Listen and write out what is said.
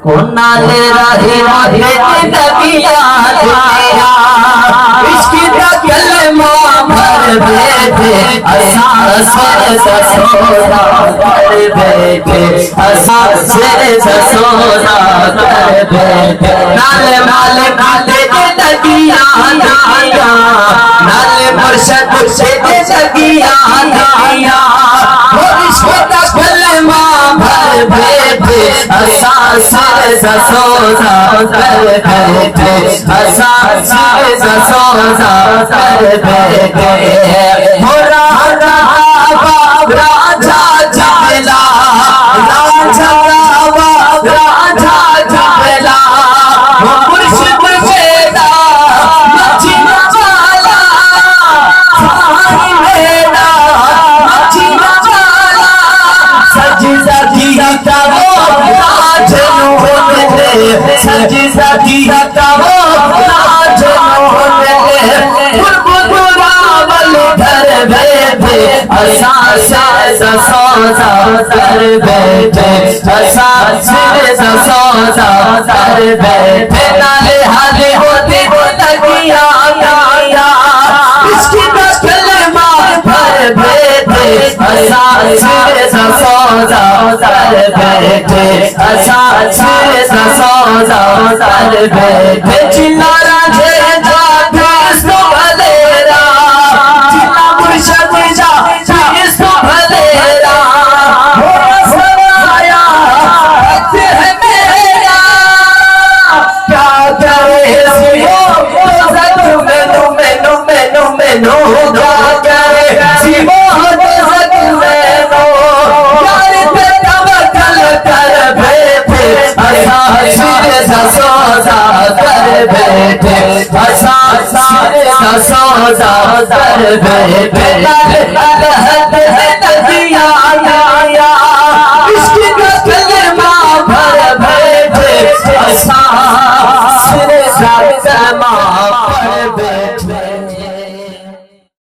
नाले रहे रहे नबिया दुनिया इश्क का कलमा भर बैठे असां से ससोदा कर बैठे असां से ससोदा कर बैठे नाले माले नाले नबिया दुनिया नाले मुर्शद से नबिया दुनिया इश्क का कलमा भर बैठे असां से ससोदा कर बैठे असां से ससोदा कर बैठे मोरा राजा जबला राजा राजा जबला मुर्शिद बेदा मचीना वाला साई बेदा मचीना वाला सजदा कीता वो सजदा कीता वो बुलबुल घर बैठे असां से ससोदा कर बैठे असां से ससोदा कर बैठे नाले हाले होते तकिया या इसकी कलमा भर बैठे असां से ससोदा कर बैठे असां से ससोदा कर बैठे चिल्ला जे जाते इसको भलेरा चिल्ला मुर्शद जा इसको भलेरा हो समाया हक है मेरा क्या करे सिमो सद मैनू क्या करे सिमो सद मैनू यार पे तवक्कल कर बैठे असां से ससोदा कर बैठे असां से ससोदा कर बैठे हद है नदिया या इश्क का कलमा भर बैठे असां से ससोदा